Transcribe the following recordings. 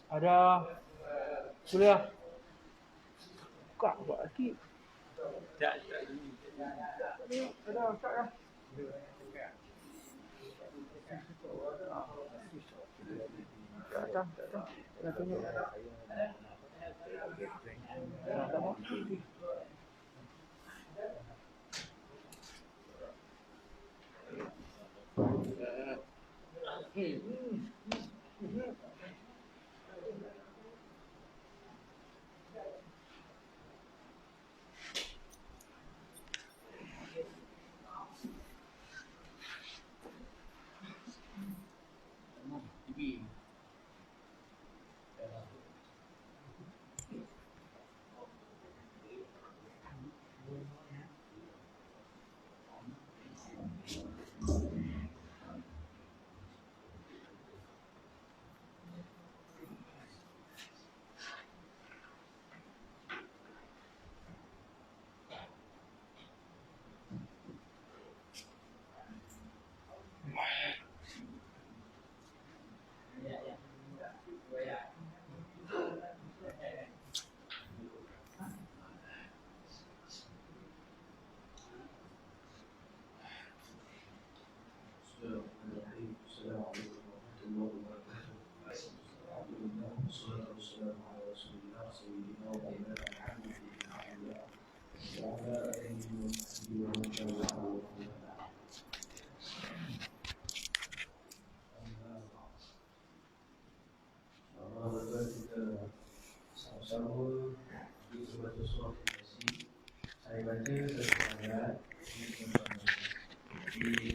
Ada kuliah. Buka buat lagi. Tak. Ada ustaz dah. Tak ada. Dah tengok. Tak mau. Sama-sama kita baca surah Yasin. Saya baca satu ayat. Jadi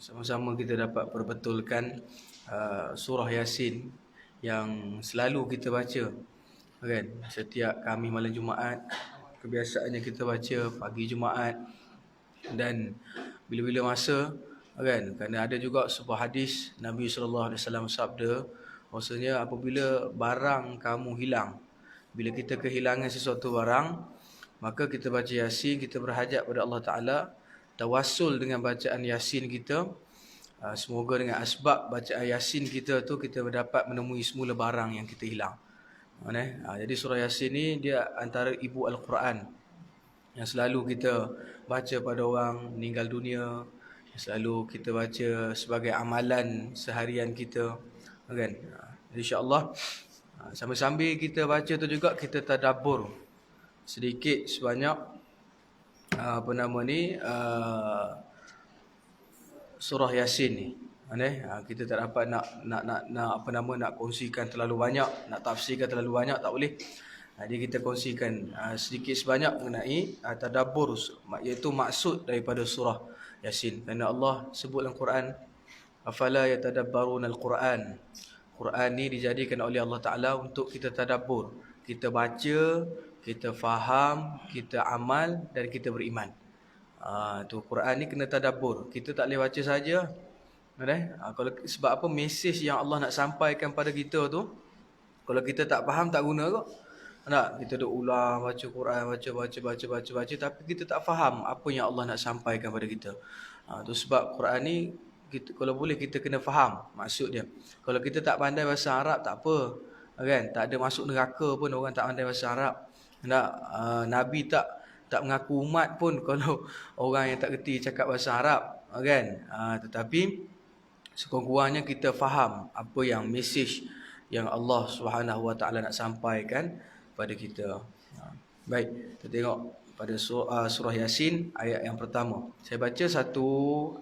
sama-sama kita dapat membetulkan surah Yasin yang selalu kita baca, kan? Setiap kami malam Jumaat kebiasaannya kita baca pagi Jumaat dan bila-bila masa, kan? Kerana ada juga sebuah hadis Nabi SAW sabda maksudnya apabila barang kamu hilang, bila kita kehilangan sesuatu barang, maka kita baca Yasin, kita berhajat pada Allah Ta'ala, tawassul dengan bacaan Yasin kita. Semoga dengan asbab bacaan Yasin kita tu kita dapat menemui semula barang yang kita hilang. Jadi surah Yasin ni dia antara ibu Al-Quran yang selalu kita baca pada orang meninggal dunia, yang selalu kita baca sebagai amalan seharian kita, kan? Jadi insya-Allah sambil-sambil kita baca tu juga kita tadabbur sedikit sebanyak surah Yasin ni. Kita tak dapat nak kongsikan terlalu banyak, nak tafsirkan terlalu banyak, tak boleh. Jadi kita kongsikan sedikit sebanyak mengenai tadabbur, iaitu maksud daripada surah Yasin. Kerana Allah sebut dalam Quran, afala yatadabbaruna al-Quran. Quran ni dijadikan oleh Allah Ta'ala untuk kita tadabbur. Kita baca, kita faham, kita amal dan kita beriman. Tu Quran ni kena tadabbur. Kita tak boleh baca saja. Kalau sebab apa, mesej yang Allah nak sampaikan pada kita tu, kalau kita tak faham tak guna kok. Kita duk ulang baca Quran, baca, tapi kita tak faham apa yang Allah nak sampaikan pada kita. Tu sebab Quran ni kita, kalau boleh kita kena faham maksud dia. Kalau kita tak pandai bahasa Arab tak apa, kan? Tak ada masuk neraka pun orang tak pandai bahasa Arab. Nabi tak mengaku umat pun kalau orang yang tak kerti cakap bahasa Arab, kan? Tetapi sekurang-kurangnya kita faham apa yang mesej yang Allah Subhanahu Wa Taala nak sampaikan pada kita. Baik, kita tengok pada surah Yasin ayat yang pertama. Saya baca satu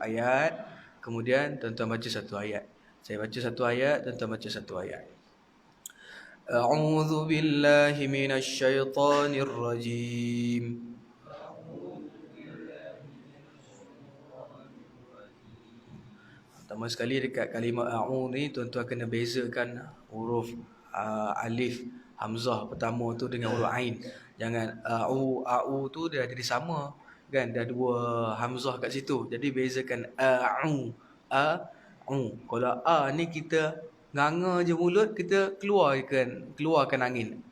ayat, kemudian tuan-tuan baca satu ayat. Saya baca satu ayat, tuan-tuan baca satu ayat. A'udzu billahi minasy syaithanir rajim. Pertama sekali dekat kalimah a'u ni tuan-tuan kena bezakan huruf alif hamzah pertama tu dengan huruf ain. Jangan a'u tu dia jadi sama, kan? Dah dua hamzah kat situ. Jadi bezakan a'u. Kalau a ni kita nganga je mulut, kita keluarkan angin.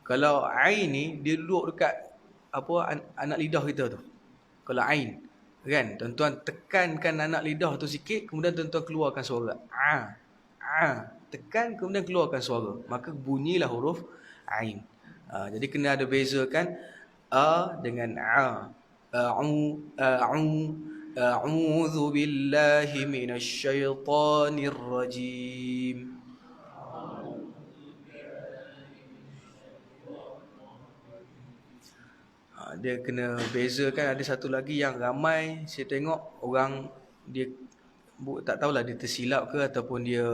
Kalau ain ni dia duduk dekat anak lidah kita tu. Kalau ain, kan? Tuan-tuan tekankan anak lidah tu sikit, kemudian tuan-tuan keluarkan suara. Tekan kemudian keluarkan suara. Maka bunyilah huruf ain. Jadi kena ada bezakan a dengan a. A'udzu billahi minasyaitonir rajim. Dia kena bezakan. Ada satu lagi yang ramai saya tengok orang dia tak tahulah dia tersilap ke ataupun dia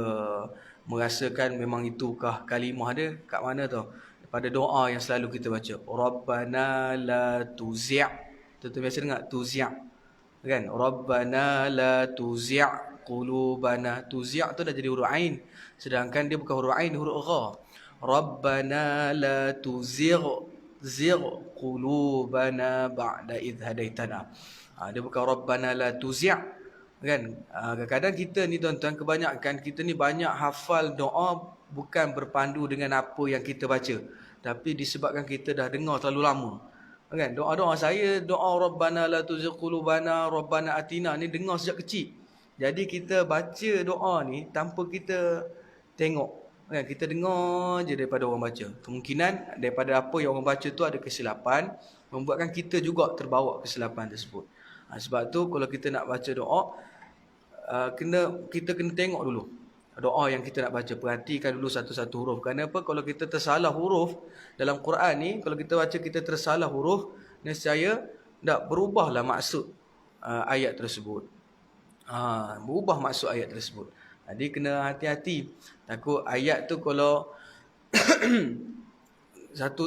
merasakan memang itukah kalimah dia kat mana tau. Pada doa yang selalu kita baca, Rabbana la tuzi'. Tuan-tuan biasa dengar tuzi', kan? Rabbana la tuzi' qulubana. Tuzi' tu dah jadi huruf ain, sedangkan dia bukan huruf ain, huruf gha. Rabbana la tuzigh qulubana ba'da idh hadaitana. Dia bukan Rabbana la tuzi', kan? Kadang-kadang kita ni tuan-tuan, kebanyakan kita ni banyak hafal doa bukan berpandu dengan apa yang kita baca, tapi disebabkan kita dah dengar terlalu lama, kan? Doa-doa saya, doa Rabbana la tuzigh qulubana, Rabbana atina ni dengar sejak kecil. Jadi kita baca doa ni tanpa kita tengok, kan? Kita dengar je daripada orang baca. Kemungkinan daripada apa yang orang baca tu ada kesilapan, membuatkan kita juga terbawa kesilapan tersebut. Sebab tu kalau kita nak baca doa, kita kena tengok dulu doa yang kita nak baca. Perhatikan dulu satu-satu huruf. Kenapa? Kalau kita tersalah huruf dalam Quran ni, kalau kita baca kita tersalah huruf, nescaya tak berubahlah maksud ayat tersebut. Berubah maksud ayat tersebut. Jadi kena hati-hati. Takut ayat tu kalau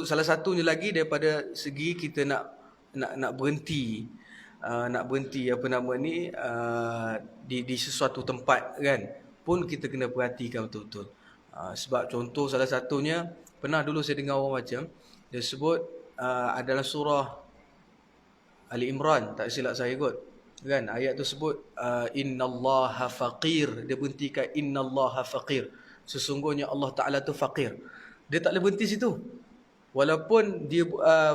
salah satunya lagi daripada segi kita nak berhenti, di sesuatu tempat, kan, pun kita kena perhatikan betul-betul. Sebab contoh salah satunya, pernah dulu saya dengar orang baca, dia sebut adalah surah Ali Imran, tak silap saya kot, kan? Ayat tu sebut innallaha faqir. Dia berhentikan innallaha faqir. Sesungguhnya Allah Ta'ala tu faqir. Dia tak boleh berhenti situ. Walaupun dia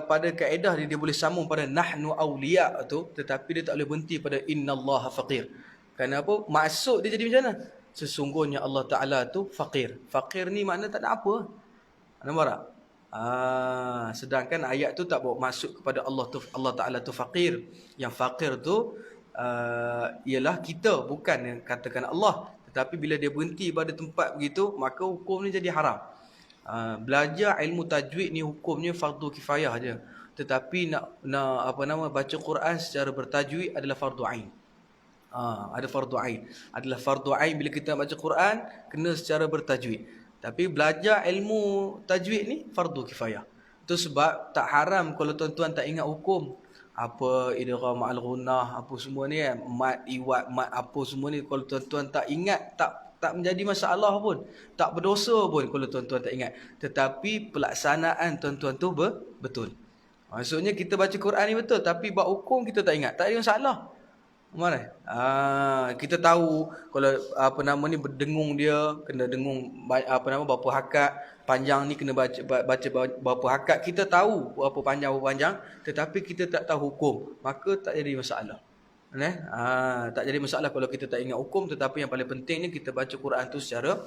pada kaedah dia boleh sambung pada nahnu awliya tu, tetapi dia tak boleh berhenti pada innallaha faqir. Kenapa? Maksud dia jadi macam mana? Sesungguhnya Allah Ta'ala tu faqir. Faqir ni makna tak ada apa. Nampak tak? Sedangkan ayat tu tak bawa maksud kepada Allah Ta'ala tu faqir. Yang faqir tu ialah kita, bukan yang katakan Allah. Tetapi bila dia berhenti pada tempat begitu, maka hukum ni jadi haram. Belajar ilmu tajwid ni hukumnya fardu kifayah je. Tetapi nak baca Quran secara bertajwid adalah fardu ain. Ada fardu ain. Adalah fardu ain bila kita baca Quran, kena secara bertajwid. Tapi belajar ilmu tajwid ni fardu kifayah. Itu sebab tak haram kalau tuan-tuan tak ingat hukum. Apa idgham al-ghunnah, apa semua ni, mat, iwat, mat, apa semua ni, kalau tuan-tuan tak ingat, tak menjadi masalah pun. Tak berdosa pun kalau tuan-tuan tak ingat. Tetapi pelaksanaan tuan-tuan tu betul. Maksudnya kita baca Quran ni betul, tapi bab hukum kita tak ingat. Tak ada masalah. Mana? Kita tahu kalau berdengung dia kena dengung berapa hakat, panjang ni kena baca berapa hakat. Kita tahu berapa panjang, tetapi kita tak tahu hukum, maka tak jadi masalah. Tak jadi masalah kalau kita tak ingat hukum, tetapi yang paling pentingnya kita baca Quran tu secara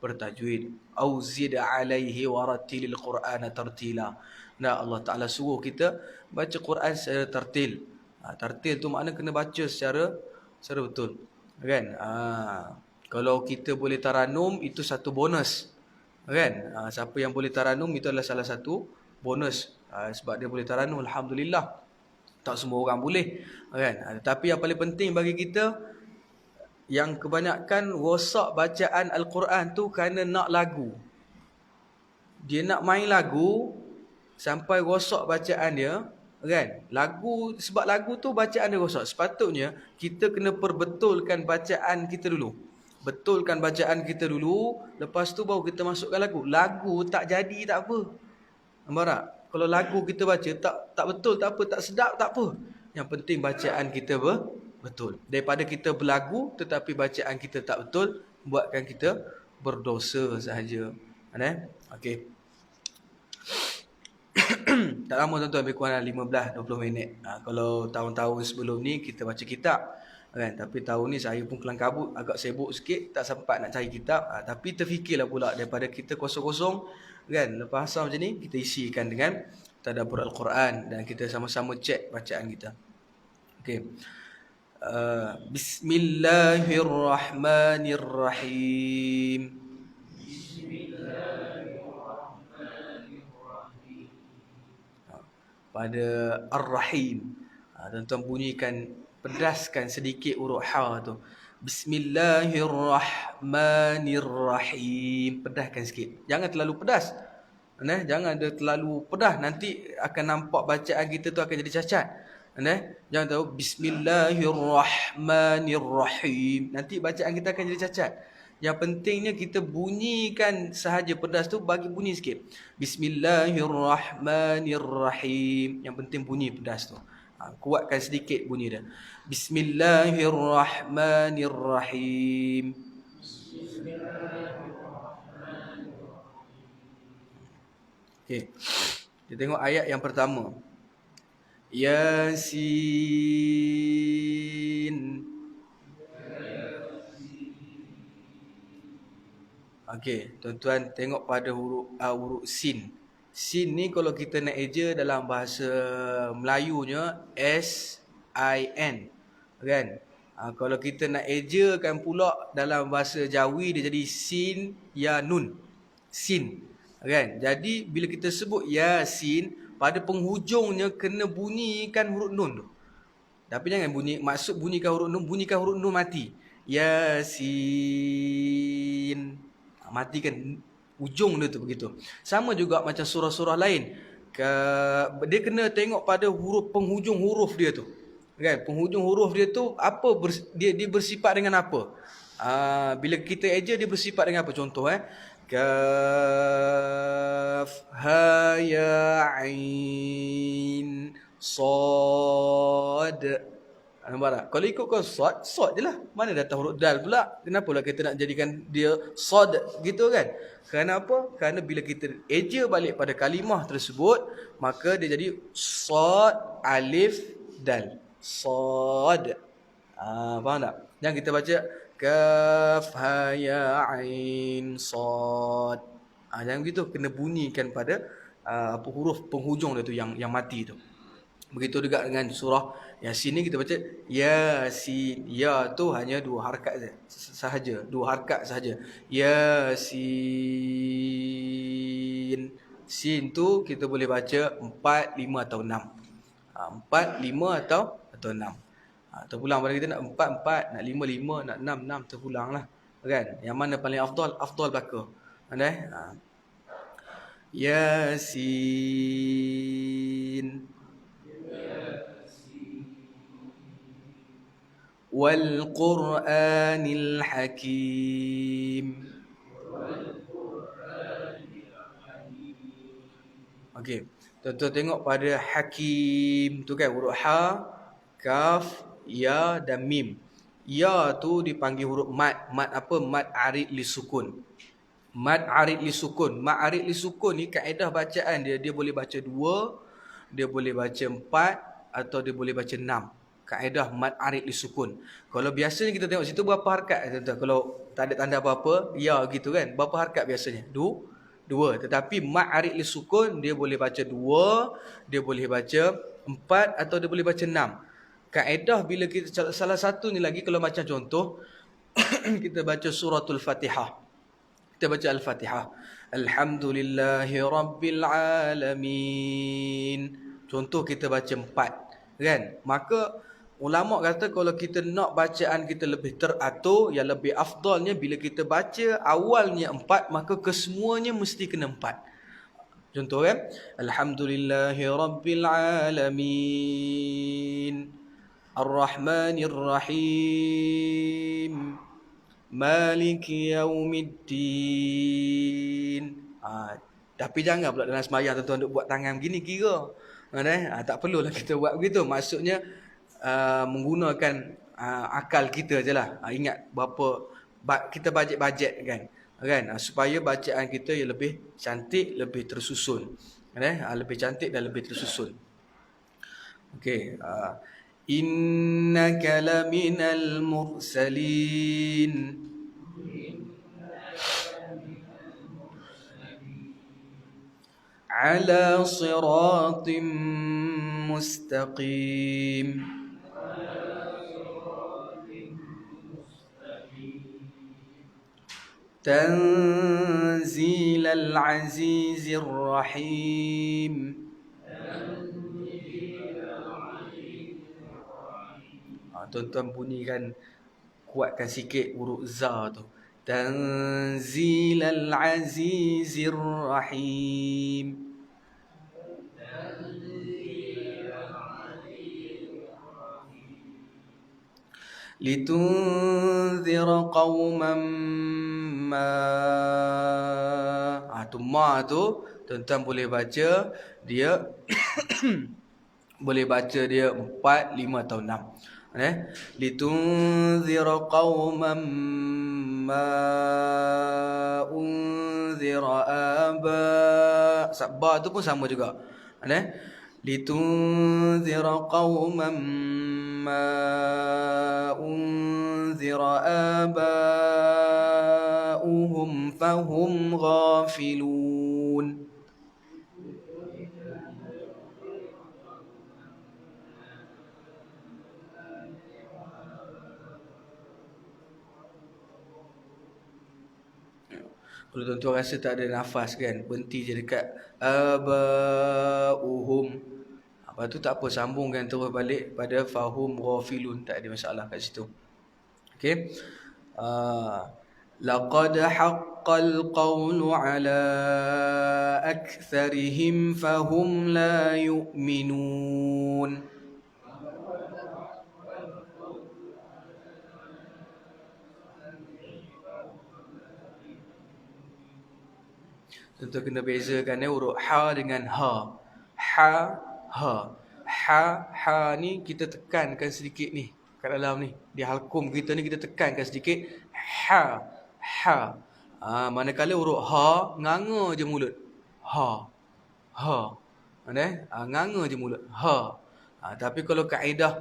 bertajwid. Au zid alaihi warattilil Qur'ana tartila. Nah, Allah Taala suruh kita baca Quran secara tartil. Tartil tu makna kena baca secara betul, kan? Kalau kita boleh taranum, itu satu bonus, kan? Siapa yang boleh taranum itu adalah salah satu bonus, sebab dia boleh taranum, alhamdulillah. Tak semua orang boleh, kan? Tapi yang paling penting bagi kita, yang kebanyakan rosak bacaan Al-Quran tu kerana nak lagu. Dia nak main lagu sampai rosak bacaan dia, kan? Lagu, sebab lagu tu bacaan dia rosak. Sepatutnya kita kena perbetulkan bacaan kita dulu. Betulkan bacaan kita dulu, lepas tu baru kita masukkan lagu. Lagu tak jadi tak apa. Nampak tak? Kalau lagu kita baca tak betul tak apa, tak sedap tak apa. Yang penting bacaan kita betul. Daripada kita berlagu tetapi bacaan kita tak betul, buatkan kita berdosa sahaja. Okey. Tak lama tuan-tuan, lebih kurang 15-20 minit. Kalau tahun-tahun sebelum ni kita baca kitab kan, tapi tahun ni saya pun kelang kabut, agak sibuk sikit, tak sempat nak cari kitab. Tapi terfikirlah pula daripada kita kosong-kosong kan, lepas asar macam ni kita isikan dengan tadabbur Al-Quran dan kita sama-sama cek bacaan kita. Okey. Bismillahirrahmanirrahim. Pada Ar-Rahim. Tuan-tuan bunyikan, pedaskan sedikit huruf ha tu. Bismillahirrahmanirrahim. Pedaskan sikit. Jangan terlalu pedas. Jangan ada terlalu pedas, nanti akan nampak bacaan kita tu akan jadi cacat. Jangan tahu Bismillahirrahmanirrahim. Nanti bacaan kita akan jadi cacat. Yang pentingnya kita bunyikan sahaja pedas tu, bagi bunyi sikit. Bismillahirrahmanirrahim. Yang penting bunyi pedas tu. Kuatkan sedikit bunyi dia. Bismillahirrahmanirrahim. Okey. Kita tengok ayat yang pertama. Yasin. Okey, tuan-tuan tengok pada huruf sin. Sin ni kalau kita nak eja dalam bahasa Melayunya S-I-N. Kan? Kalau kita nak ejakan pula dalam bahasa Jawi, dia jadi sin ya nun. Sin. Kan? Jadi bila kita sebut Yasin, pada penghujungnya kena bunyikan huruf nun tu. Tapi jangan maksud bunyikan huruf nun mati. Yasin. Matikan ujung dia tu begitu. Sama juga macam surah-surah lain. Dia kena tengok pada penghujung huruf dia tu. Kan? Penghujung huruf dia tu apa dia bersifat dengan apa? Bila kita eja dia bersifat dengan apa? Contoh Kaf ha ya ain sad. Nampak tak? Kalau ikut kau sad je lah. Mana datang huruf dal pula? Kenapa lah kita nak jadikan dia sad gitu kan? Kenapa? Kerana bila kita eja balik pada kalimah tersebut, maka dia jadi sad alif dal. Sad. Faham tak? Jangan kita baca Kaf ha ya ain sad. Jangan begitu, kena bunyikan pada huruf penghujung dia tu yang mati tu. Begitu juga dengan surah Yasin ni, kita baca Yasin. Ya tu hanya 2 harakat sahaja. 2 harakat sahaja. Yasin. Sin tu kita boleh baca 4, 5 atau 6. 4, 5 atau 6. Terpulang pada kita nak 4, 4, nak 5, 5, nak 6, 6, terpulang lah. Kan? Yang mana paling afdal? Afdal belaka. Yasin. Wal Qur'anil Hakim. Okey. Tuan-tuan tengok pada Hakim tu kan, huruf ha, kaf, ya dan mim. Ya tu dipanggil huruf mad. Mad apa? Mad arid li sukun. Mad arid li sukun. Mad arid li sukun ni kaedah bacaan dia boleh baca 2, dia boleh baca 4 atau dia boleh baca 6. Kaedah mad arid li sukun. Kalau biasanya kita tengok situ berapa harakat tuan-tuan? Kalau tak ada tanda apa-apa, ya gitu kan. Berapa harakat biasanya? 2. Tetapi mad arid li sukun dia boleh baca 2, dia boleh baca 4 atau dia boleh baca 6. Kaedah bila kita salah satu ni lagi, kalau macam contoh kita baca suratul Fatihah. Kita baca Al-Fatihah. Alhamdulillahi Rabbil Alamin. Contoh kita baca 4. Kan? Maka ulama' kata kalau kita nak bacaan kita lebih teratur, yang lebih afdalnya bila kita baca awalnya 4, maka kesemuanya mesti kena 4. Contoh kan? Alhamdulillahi Rabbil Alamin. Ar-Rahmanir-Rahim. Maliki Yaumiddin. Tapi jangan pula dalam sembahyang tuan-tuan duk buat tangan begini kira. Tak perlulah kita buat begitu. Maksudnya menggunakan akal kita je lah. Ingat berapa kita bajet kan, supaya bacaan kita yang lebih cantik, lebih tersusun. Lebih cantik dan lebih tersusun. Okey, innaka laminal mursalin ala siratim mustaqim tanzilal azizir rahim. Tuan-tuan bunyikan, kuatkan sikit huruf za tu. Tanzilal azizir rahim. Litunzira qauman ma. Tu ma tu tuan-tuan boleh baca dia boleh baca dia 4, 5 atau 6. Litunzira qauman ma unzira aba. Ba tu pun sama juga. Litunzira qauman ma unzira abauhum fahum ghafilun. Kalau tuan-tuan rasa tak ada nafas kan, berhenti je dekat abauhum. Lepas tu tak apa, sambungkan terus balik pada fahum ghafilun, tak ada masalah kat situ. Okey. Laqad haqqal qawlu ala aktsarihim fahum la yu'minun. Tentu kena bezakan huruf ha dengan ha. Ha, ha. Ha ni kita tekankan sedikit ni kat dalam ni. Di halkum kita ni kita tekankan sedikit. Ha, ha. Manakala huruf ha, nganga je mulut. Ha, ha. Nganga je mulut. Ha. Tapi kalau kaedah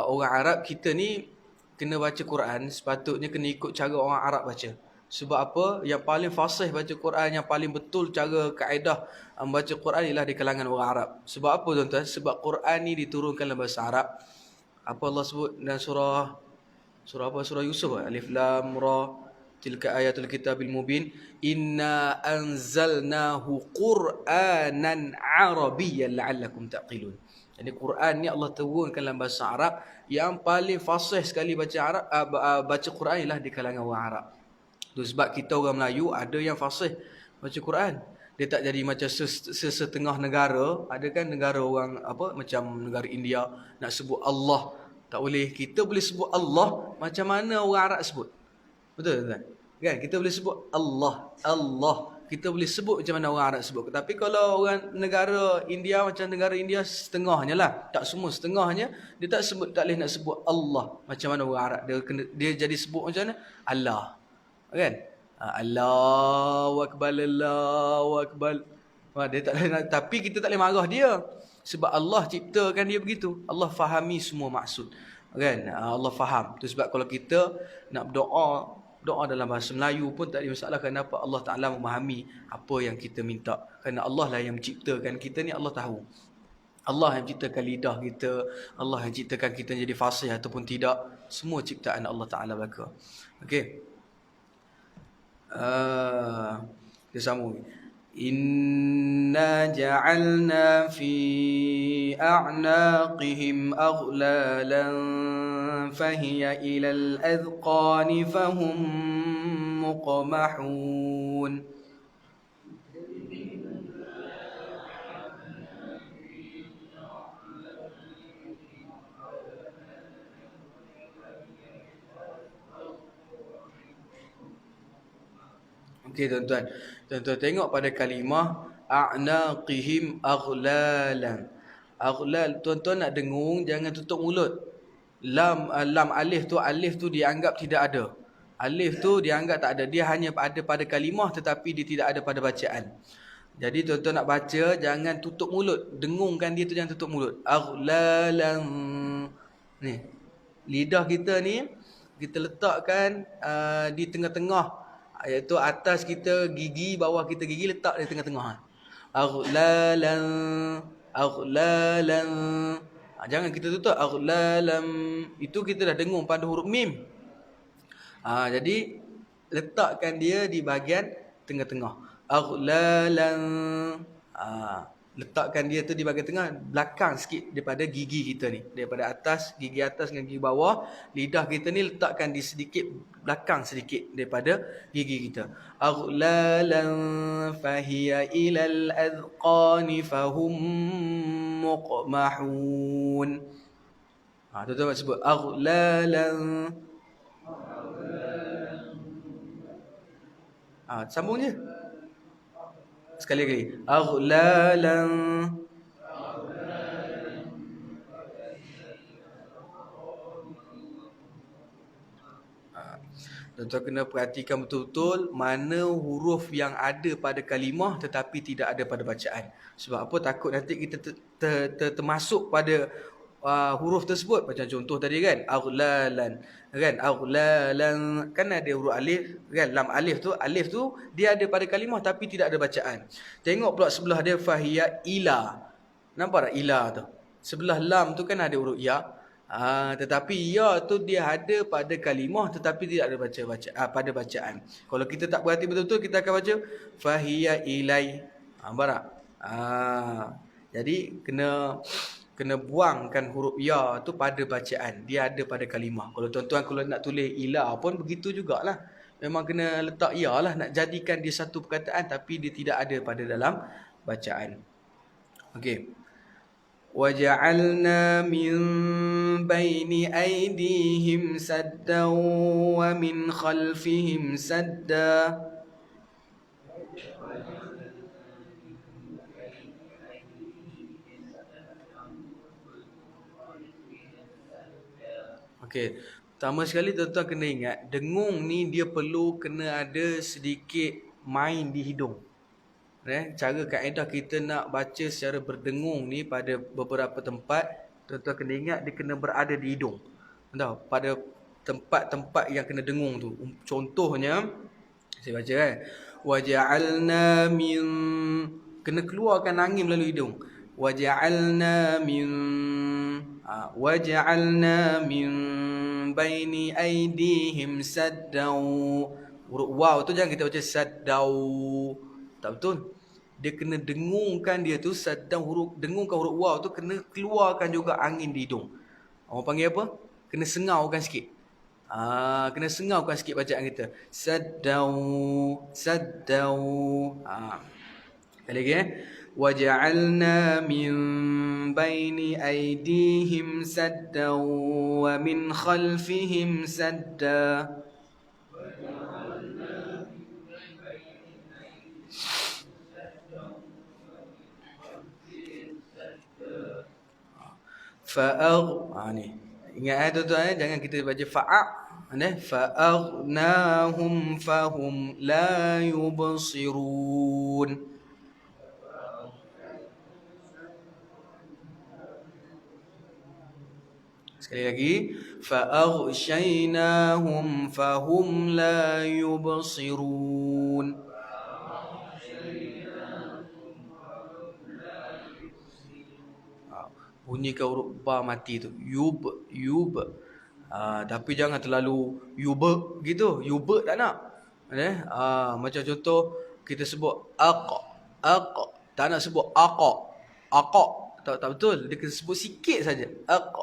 orang Arab, kita ni kena baca Quran, sepatutnya kena ikut cara orang Arab baca. Sebab apa? Yang paling fasih baca Quran, yang paling betul cara kaedah membaca Quran ialah di kalangan orang Arab. Sebab apa tuan-tuan? Sebab Quran ni diturunkan dalam bahasa Arab. Apa Allah sebut dalam surah apa? Surah Yusuf. Alif Lam Ra. Tilka ayatul kitabil mubin. Inna anzalnahu Qur'anan Arabiyyan la'allakum taqilun. Jadi Quran ni Allah turunkan dalam bahasa Arab. Yang paling fasih sekali baca Quran ialah di kalangan orang Arab. Itu sebab kita orang Melayu ada yang fasih baca Quran. Dia tak jadi macam setengah negara. Ada kan negara orang apa macam negara India nak sebut Allah tak boleh. Kita boleh sebut Allah macam mana orang Arab sebut. Betul tak? Kan kita boleh sebut Allah, Allah. Kita boleh sebut macam mana orang Arab sebut. Tapi kalau orang negara India macam negara India setengahnya lah. Tak semua, setengahnya dia tak boleh nak sebut Allah macam mana orang Arab. Dia jadi sebut macam mana? Allah. Kan? Allahu Akbar, Allahu Akbar. Dia tak boleh, tapi kita tak boleh marah dia. Sebab Allah ciptakan dia begitu. Allah fahami semua maksud. Kan? Allah faham. Itu sebab kalau kita nak berdoa, doa dalam bahasa Melayu pun tak ada masalah. Kenapa? Allah Ta'ala memahami apa yang kita minta. Kerana Allah lah yang menciptakan kita ni, Allah tahu. Allah yang ciptakan lidah kita, Allah yang ciptakan kita jadi fasih ataupun tidak. Semua ciptaan Allah Ta'ala belaka. Okey. Kita sambung. Inna ja'alna fi a'naqihim aghlalan fahiya ilal adhqani fahum muqmahun. Okey tuan-tuan. Tuan-tuan tengok pada kalimah a'naqihim aghlalan. Aghlal, tuan-tuan nak dengung jangan tutup mulut. Lam alif tu dianggap tidak ada. Alif tu dianggap tak ada. Dia hanya ada pada kalimah tetapi dia tidak ada pada bacaan. Jadi tuan-tuan nak baca, jangan tutup mulut. Dengungkan dia tu, jangan tutup mulut. Aghlalan. Ni. Lidah kita ni, kita letakkan di tengah-tengah. Iaitu atas kita gigi, bawah kita gigi, letak di tengah-tengah. Aghlalan. Aghlalan. Jangan kita tutup. Aghlalan. Itu kita dah dengung pada huruf mim. Jadi letakkan dia di bahagian tengah-tengah. Aghlalan. Letakkan dia tu di bahagian tengah, belakang sikit daripada gigi kita ni. Daripada atas, gigi atas dengan gigi bawah, lidah kita ni letakkan di sedikit belakang sedikit daripada gigi kita. Aghlalan fahiya ilal adqani fahum muqmahun. Tuan-tuan sebut aghlalan. Sambung je. Sekali lagi. Aghlalan. Tuan-tuan kena perhatikan betul-betul mana huruf yang ada pada kalimah tetapi tidak ada pada bacaan. Sebab apa? Takut nanti kita termasuk pada huruf tersebut. Macam contoh tadi kan, aghlalan. Kan, aghlalan. Kan ada huruf alif. Kan, lam alif tu dia ada pada kalimah tapi tidak ada bacaan. Tengok pula sebelah dia, fahiya ila. Nampak tak ila tu? Sebelah lam tu kan ada huruf ya. Tetapi ya tu dia ada pada kalimah tetapi tidak ada pada bacaan. Kalau kita tak berhati betul-betul, kita akan baca fahiya ilai. Nampak tak? Jadi kena buangkan huruf ya tu pada bacaan. Dia ada pada kalimah. Kalau tuan-tuan kalau nak tulis ila pun begitu jugalah. Memang kena letak ya lah, nak jadikan dia satu perkataan tapi dia tidak ada pada dalam bacaan. Okey. وَجَعَلْنَا مِنْ بَيْنِ أَيْدِيهِمْ سَدًّا وَمِنْ خَلْفِهِمْ سَدًّا. Okey, pertama sekali tuan-tuan kena ingat, dengung ni dia perlu kena ada sedikit main di hidung. Cara kaedah kita nak baca secara berdengung ni pada beberapa tempat, tuan-tuan kena ingat dia kena berada di hidung. Tahu, pada tempat-tempat yang kena dengung tu. Contohnya, saya baca kan. Waja'alna min, kena keluarkan angin melalui hidung. Waja'alna min baini aidihim saddau. Huruf waw tu jangan kita baca saddau. Tak betul. Dia kena dengungkan dia tu, dengungkan huruf waw tu kena keluarkan juga angin di hidung. Orang panggil apa? Kena sengaukan sikit. Kena sengaukan sikit bacaan kita. Saddau. Sekali lagi waja'alna min baini aidihim saddau wa min khalfihim sadda. Ni. Ingat tuan-tuan, jangan kita baca fa'aghnahum fahum la yubsirun. Sekali lagi, fa'aghshaynahum fahum la yubsirun. Bunyikan huruf ba mati tu. Yub. Tapi jangan terlalu yub gitu. Yub tak nak. Macam contoh kita sebut aq. Tak nak sebut aq. Tak betul. Dia kena sebut sikit saja. Aq.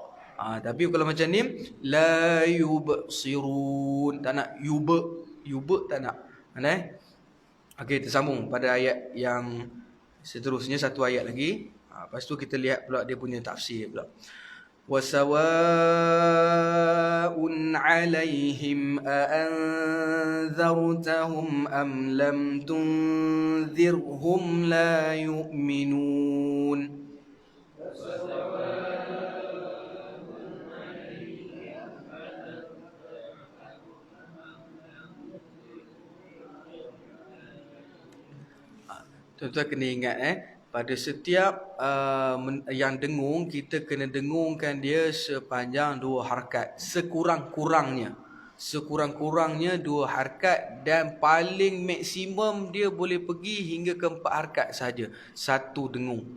Tapi kalau macam ni la yubsirun. Tak nak yub tak nak. Okey, tersambung pada ayat yang seterusnya, satu ayat lagi. Lepas tu kita lihat pula dia punya tafsir pula. Wasawa'un 'alaihim a'anzartahum am lam tunzirhum la yu'minun. Tuan-tuan kena ingat pada setiap yang dengung, kita kena dengungkan dia sepanjang 2 harakat sekurang-kurangnya. Sekurang-kurangnya 2 harakat, dan paling maksimum dia boleh pergi hingga ke 4 harakat saja satu dengung.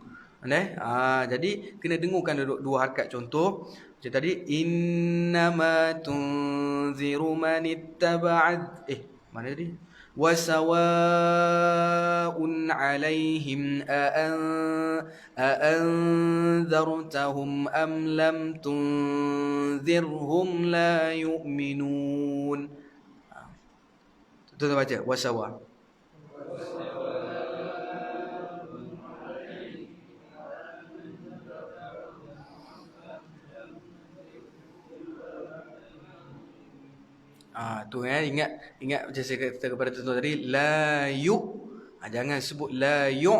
Jadi kena dengungkan 2 harakat. Contoh macam tadi, innama tunziru man ittaba'ad mana tadi? وسواء عليهم أأنذرتهم أم لم تنذرهم لا يؤمنون. Tuan-tuan baca wasawa. Ingat macam saya kata kepada tuan-tuan tadi, la yu. Jangan sebut la yu.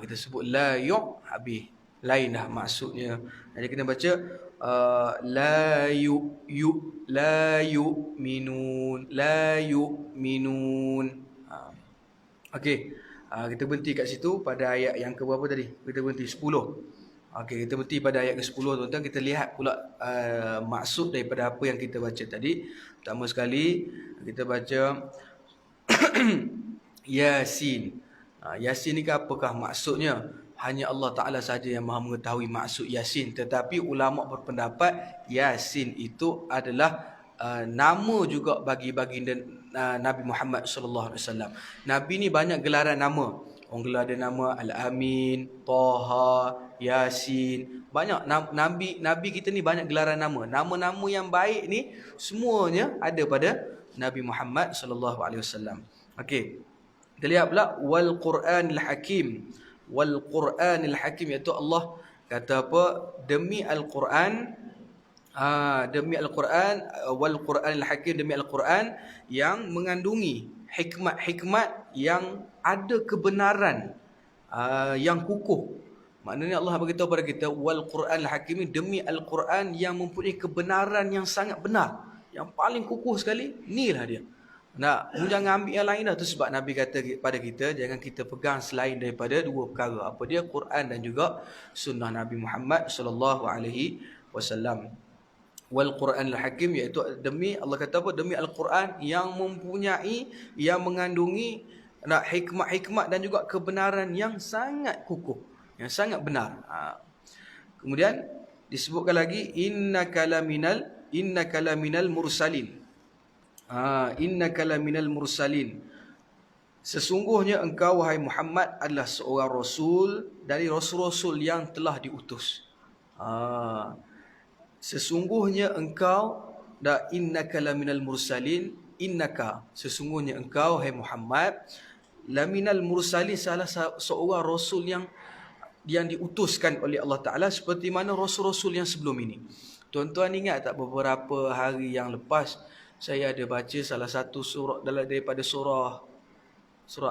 Kita sebut la yu, habis lain dah maksudnya. Jadi kena baca la yu'minun, la yu'minun. Okey. Kita berhenti kat situ pada ayat yang ke berapa tadi? Kita berhenti 10. Okey, kita berhenti pada ayat ke-10 tuan-tuan. Kita lihat pula maksud daripada apa yang kita baca tadi. Pertama sekali kita baca Yasin. Yasin ni apakah maksudnya? Hanya Allah Ta'ala saja yang maha mengetahui maksud Yasin. Tetapi ulama berpendapat Yasin itu adalah nama juga bagi baginda Nabi Muhammad sallallahu alaihi wasallam. Nabi ni banyak gelaran nama. Orang gelar dia nama Al-Amin, Taha, Yasin. Banyak Nabi kita ni banyak gelaran nama. Nama-nama yang baik ni semuanya ada pada Nabi Muhammad sallallahu alaihi wasallam. Okey. Kita lihat pula wal Qur'anil Hakim. Wal Qur'anil Hakim, iaitu Allah kata apa? Demi Al-Quran, demi Al-Quran, wal Qur'anil Hakim, demi Al-Quran yang mengandungi hikmat-hikmat yang ada kebenaran yang kukuh. Maknanya Allah beritahu pada kita wal Qur'anil Hakim, demi Al-Quran yang mempunyai kebenaran yang sangat benar, yang paling kukuh sekali. Inilah dia. Jangan ambil yang lain dah. Tu sebab Nabi kata pada kita, jangan kita pegang selain daripada 2 perkara. Apa dia? Quran dan juga sunnah Nabi Muhammad sallallahu alaihi wasallam. Wal Qur'anil Hakim, iaitu demi, Allah kata apa? Demi Al-Quran yang mempunyai, yang mengandungi hikmat-hikmat dan juga kebenaran yang sangat kukuh, yang sangat benar. Kemudian disebutkan lagi innaka laminal mursalin. Innaka laminal mursalin. Sesungguhnya engkau wahai Muhammad adalah seorang rasul dari rasul-rasul yang telah diutus. Sesungguhnya engkau, innaka laminal mursalin, innaka, sesungguhnya engkau wahai Muhammad laminal mursalin, salah seorang rasul yang diutuskan oleh Allah Ta'ala, seperti mana rasul-rasul yang sebelum ini. Tuan-tuan ingat tak, beberapa hari yang lepas saya ada baca salah satu surah daripada surah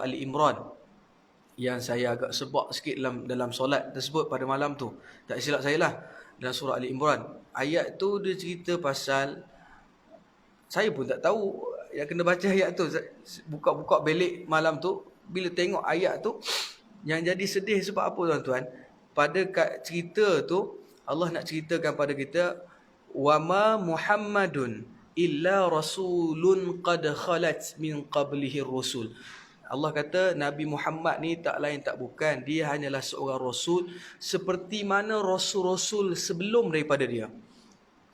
Ali Imran, yang saya agak sebab sikit dalam solat tersebut pada malam tu. Tak silap saya lah, dalam surah Ali Imran. Ayat tu dia cerita pasal, saya pun tak tahu yang kena baca ayat tu. Buka-buka belik malam tu, bila tengok ayat tu, yang jadi sedih sebab apa tuan-tuan? Pada cerita tu Allah nak ceritakan pada kita, wama Muhammadun illa rasulun qad khalat min qablihi rusul. Allah kata Nabi Muhammad ni tak lain tak bukan, dia hanyalah seorang rasul seperti mana rasul-rasul sebelum daripada dia.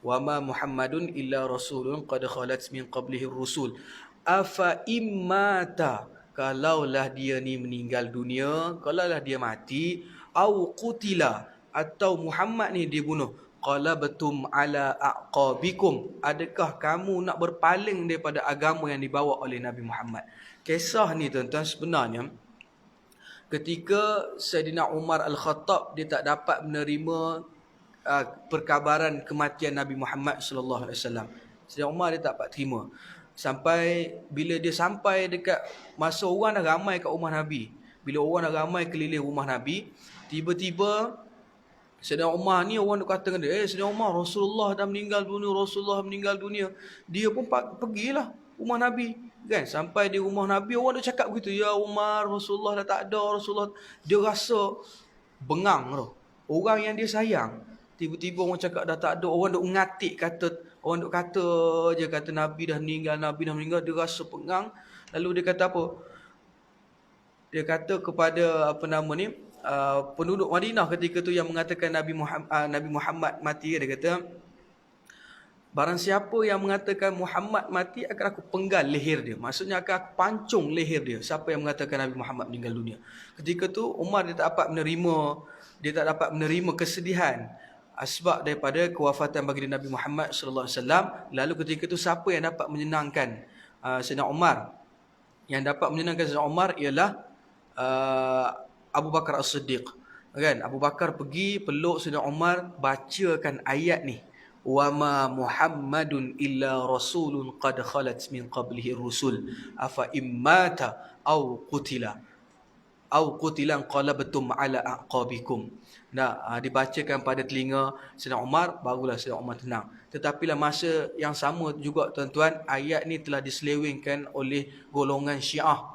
Wama Muhammadun illa rasulun qad khalat min qablihi rusul. Afa immata, kalaulah dia ni meninggal dunia, kalaulah dia mati, au qutila, atau Muhammad ni dibunuh, qalabtum ala aqabikum, adakah kamu nak berpaling daripada agama yang dibawa oleh Nabi Muhammad? Kisah ni tuan-tuan sebenarnya ketika Saidina Umar Al-Khattab, dia tak dapat menerima perkabaran kematian Nabi Muhammad sallallahu alaihi wasallam. Saidina Umar dia tak dapat terima. Sampai bila dia sampai dekat masa orang dah ramai kat rumah Nabi, bila orang dah ramai keliling rumah Nabi, tiba-tiba Saidina Umar ni, orang duk kata dengan dia, Saidina Umar, Rasulullah dah meninggal dunia, Rasulullah meninggal dunia. Dia pun pergilah rumah Nabi kan. Sampai di rumah Nabi orang duk cakap begitu, ya Umar, Rasulullah dah tak ada, Rasulullah. Dia rasa bengang tu. Orang yang dia sayang, tiba-tiba orang cakap dah tak ada, orang duk ngatik kata, orang duk kata je kata Nabi dah meninggal, dia rasa pengang. Lalu dia kata apa? Dia kata kepada penduduk Madinah ketika tu yang mengatakan Nabi Muhammad mati, dia kata, barang siapa yang mengatakan Muhammad mati, akan aku penggal leher dia. Maksudnya akan aku pancung leher dia. Siapa yang mengatakan Nabi Muhammad meninggal dunia. Ketika tu Umar dia tak dapat menerima kesedihan sebab daripada kewafatan baginda Nabi Muhammad sallallahu alaihi wasallam. Lalu ketika tu siapa yang dapat menyenangkan Sayyidina Umar? Yang dapat menyenangkan Sayyidina Umar ialah Abu Bakar As-Siddiq. Kan? Abu Bakar pergi peluk Sayyidina Umar, bacakan ayat ni. Wa ma Muhammadun illa rasulun qad khalat min qablihi rusul afa immata au qutilan qalabtum ala aqabikum. Dibacakan pada telinga Sayyidina Umar, barulah Sayyidina Umar tenang. Tetapilah masa yang sama juga tuan-tuan, ayat ni telah diselewengkan oleh golongan Syiah.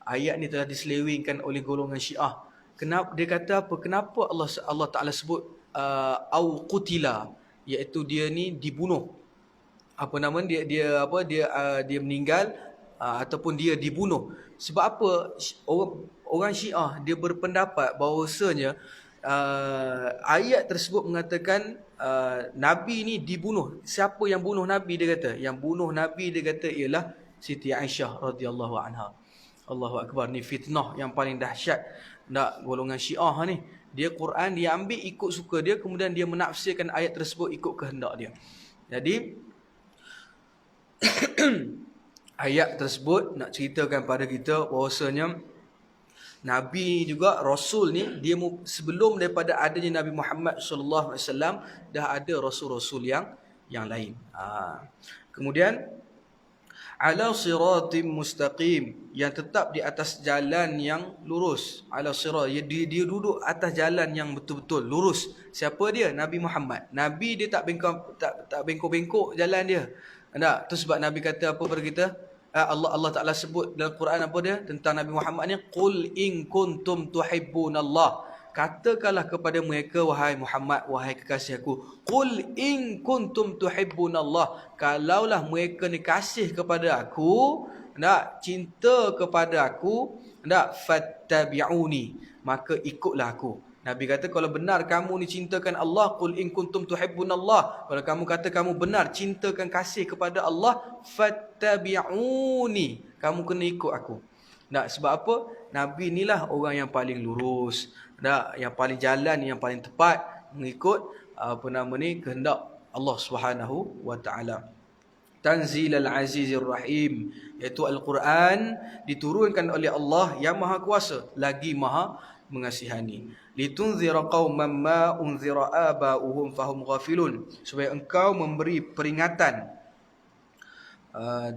Ayat ni telah diselewengkan oleh golongan Syiah. Kenapa dia kata apa? Kenapa Allah Taala sebut au qutila, iaitu dia ni dibunuh. Dia meninggal ataupun dia dibunuh. Sebab apa? Orang Syiah dia berpendapat bahawasanya ayat tersebut mengatakan Nabi ni dibunuh. Siapa yang bunuh Nabi, dia kata? Yang bunuh Nabi, dia kata, ialah Siti Aisyah radhiyallahu anha. Allahu akbar. Ni fitnah yang paling dahsyat golongan Syiah ni. Dia Quran dia ambil ikut suka dia, kemudian dia menafsirkan ayat tersebut ikut kehendak dia. Jadi ayat tersebut nak ceritakan pada kita bahawasanya Nabi juga, Rasul ni, dia sebelum daripada adanya Nabi Muhammad sallallahu alaihi wasallam dah ada rasul-rasul yang lain. Kemudian ala siratim mustaqim, yang tetap di atas jalan yang lurus. Ala sirat, dia duduk atas jalan yang betul-betul lurus. Siapa dia? Nabi Muhammad. Nabi dia tak bengkok-bengkok jalan dia. Tak? Tu sebab Nabi kata apa pada kita? Allah Taala sebut dalam Quran apa dia tentang Nabi Muhammad ni? Qul in kuntum tuhibbunallah. Katakanlah kepada mereka, wahai Muhammad, wahai kekasih aku, qul in kuntum tuhibbunallah, kalaulah mereka ni kasih kepada aku, cinta kepada aku, fattabi'uni, maka ikutlah aku. Nabi kata, kalau benar kamu ni cintakan Allah, qul in kuntum tuhibbunallah, kalau kamu kata kamu benar cintakan kasih kepada Allah, fattabi'uni, kamu kena ikut aku. Sebab apa? Nabi inilah orang yang paling lurus, yang paling jalan, yang paling tepat mengikut kehendak Allah Subhanahu wa taala. Tanzilal Azizir Rahim, iaitu Al-Quran diturunkan oleh Allah yang Maha Kuasa lagi Maha Mengasihani. Litunzira qauman ma unzira aba'uhum fahum ghafilun, supaya engkau memberi peringatan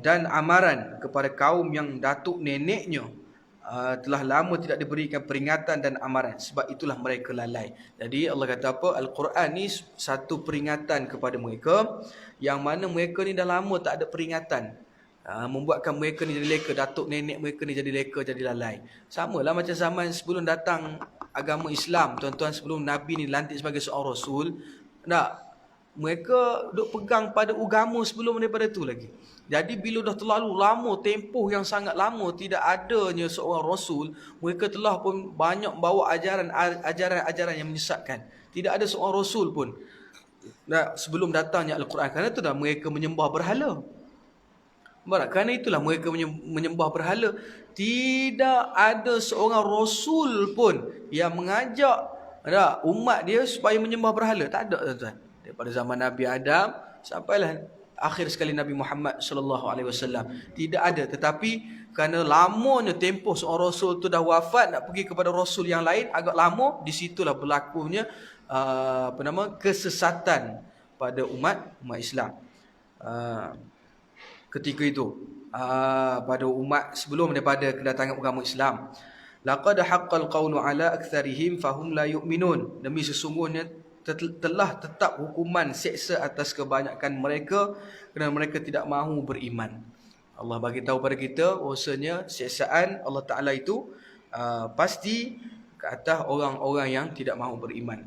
dan amaran kepada kaum yang datuk neneknya telah lama tidak diberikan peringatan dan amaran, sebab itulah mereka lalai. Jadi Allah kata apa? Al-Quran ni satu peringatan kepada mereka, yang mana mereka ni dah lama tak ada peringatan, membuatkan mereka ni jadi leka, datuk nenek mereka ni jadi leka, jadi lalai. Samalah macam zaman sebelum datang agama Islam, tuan-tuan, sebelum Nabi ni dilantik sebagai seorang Rasul, mereka duk pegang pada agama sebelum daripada tu lagi. Jadi bila dah terlalu lama, tempoh yang sangat lama tidak adanya seorang Rasul, mereka telah pun banyak bawa ajaran-ajaran yang menyesatkan. Tidak ada seorang Rasul pun sebelum datangnya Al-Quran. Kerana itu dah mereka menyembah berhala. Kerana itulah mereka menyembah berhala. Tidak ada seorang Rasul pun yang mengajak umat dia supaya menyembah berhala. Tak ada, tuan-tuan. Daripada zaman Nabi Adam sampailah akhir sekali Nabi Muhammad sallallahu alaihi wasallam, tidak ada. Tetapi kerana lamanya tempoh seorang Rasul tu dah wafat, nak pergi kepada Rasul yang lain agak lama, di situlah berlakunya kesesatan pada umat Islam ketika itu, pada umat sebelum daripada kedatangan agama Islam. Laqad haqqal qawlu ala aktsarihim fahum la yu'minun, demi sesungguhnya telah tetap hukuman seksa atas kebanyakan mereka kerana mereka tidak mahu beriman. Allah bagi tahu pada kita bahwasanya siksaan Allah Taala itu pasti ke atas orang-orang yang tidak mahu beriman.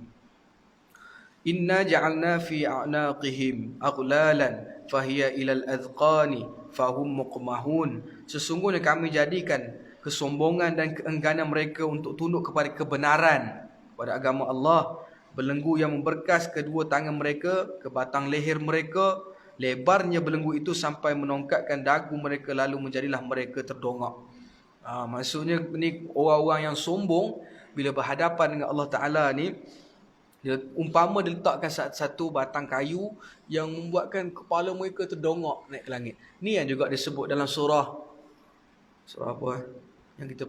Inna ja'alna fi a'naqihim aghlalan fahiya ilal adhqani fahum muqmahun. Sesungguhnya kami jadikan kesombongan dan keengganan mereka untuk tunduk kepada kebenaran, pada agama Allah, belenggu yang memberkas kedua tangan mereka ke batang leher mereka, lebarnya belenggu itu sampai menongkatkan dagu mereka, lalu menjadilah mereka terdongak. Maksudnya ni orang-orang yang sombong bila berhadapan dengan Allah Ta'ala ni, dia umpama diletakkan satu batang kayu yang membuatkan kepala mereka terdongak naik ke langit. Ni yang juga disebut dalam surah apa? Yang kita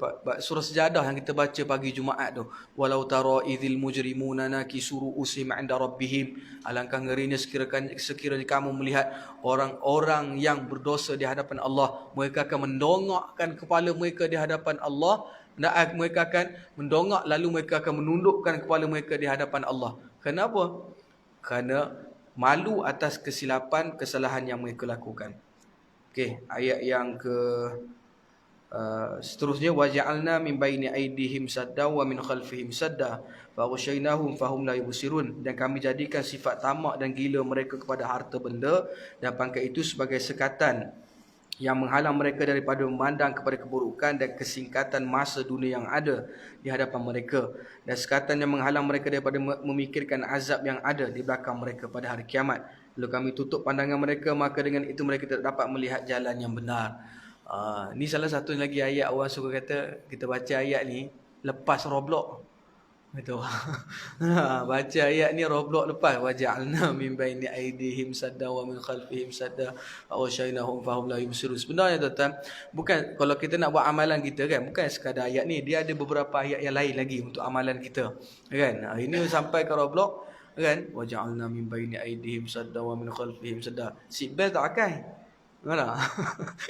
surah Sejadah yang kita baca pagi Jumaat tu. Walau tara idzil mujrimuna nakisu ru'usihim 'inda rabbihim. Alangkah ngerinya sekiranya kamu melihat orang-orang yang berdosa di hadapan Allah, mereka akan mendongakkan kepala mereka di hadapan Allah. Mereka akan mendongak lalu mereka akan menundukkan kepala mereka di hadapan Allah. Kenapa? Kerana malu atas kesilapan, kesalahan yang mereka lakukan. Okey, ayat yang seterusnya, waja'alna min baini aydihim sadda wa min khalfihim sadda fa ghashaynahum fahum la yubsirun. Dan kami jadikan sifat tamak dan gila mereka kepada harta benda dan pangkat itu sebagai sekatan yang menghalang mereka daripada memandang kepada keburukan dan kesingkatan masa dunia yang ada di hadapan mereka, dan sekatan yang menghalang mereka daripada memikirkan azab yang ada di belakang mereka pada hari kiamat. Lalu kami tutup pandangan mereka, maka dengan itu mereka tidak dapat melihat jalan yang benar. Ni salah satu lagi ayat orang suka kata kita baca ayat ni lepas Roblox. Betul. Baca ayat ni Roblox lepas waja'alna min baini aydihim sadda wa min khalfihim sadda wa syainahum fahum la yubsirun. Sebenarnya tuan-tuan, bukan kalau kita nak buat amalan kita kan, bukan sekadar ayat ni, dia ada beberapa ayat yang lain lagi untuk amalan kita. Kan? Ini sampai ke Roblox kan, waja'alna min baini aydihim sadda wa min khalfihim sadda. Seatbelt tak pakai. Mana?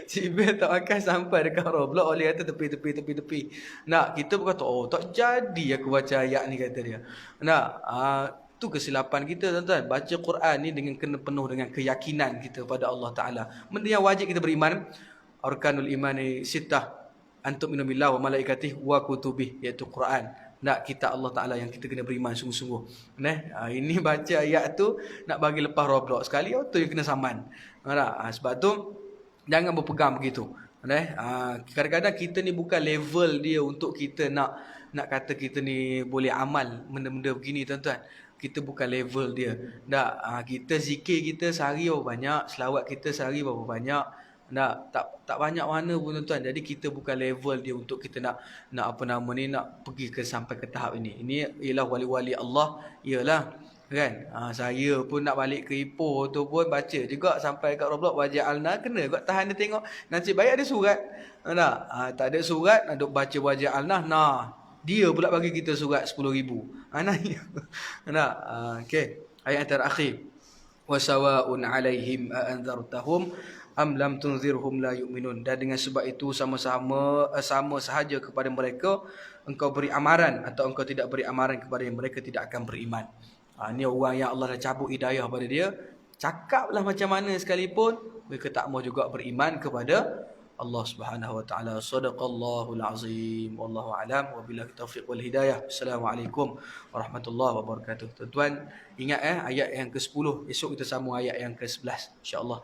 Cibir tak makan sampai dekat Roblox, oleh kata tepi. Nak, kita berkata, oh tak jadi aku baca ayat ni, kata dia. Nak, tu kesilapan kita tuan-tuan. Baca Quran ni dengan kena penuh dengan keyakinan kita pada Allah Ta'ala. Benda yang wajib kita beriman. Arkanul imani sittah antum minu billah wa malaikatih wa kutubih, iaitu Quran. Nak, kita Allah Ta'ala yang kita kena beriman sungguh-sungguh. Ini baca ayat tu nak bagi lepas Roblox sekali, tu yang kena saman. Sebab tu jangan berpegang begitu. Kadang-kadang kita ni bukan level dia untuk kita nak kata kita ni boleh amal benda-benda begini tuan-tuan. Kita bukan level dia. Kita zikir kita sehari berapa banyak, selawat kita sehari berapa banyak. Tak banyak mana pun tuan-tuan. Jadi kita bukan level dia untuk kita nak pergi sampai ke tahap ini. Ini ialah wali-wali Allah, ialah kan. Saya pun nak balik ke Ipoh tu pun baca juga sampai kat Roblox waja'alna, kena kot tahan dia tengok. Nasib baik ada surat. Tak ada surat, nak duk baca waja'alna. Dia pula bagi kita surat 10,000. Okey, ayat terakhir. Wasawa'un 'alaihim a'anzartahum am lam tunzirhum la yu'minun. Dan dengan sebab itu sama sahaja kepada mereka engkau beri amaran atau engkau tidak beri amaran kepada mereka tidak akan beriman. Ni orang yang Allah dah cabut hidayah pada dia, cakaplah macam mana sekalipun mereka tak mau juga beriman kepada Allah Subhanahu wa taala. Shadaqallahul azim. Wallahu alam wa billahi taufiq wal hidayah. Assalamualaikum warahmatullahi wabarakatuh. Tuan-tuan ingat ayat yang ke-10, esok kita sambung ayat yang ke-11 insya-Allah.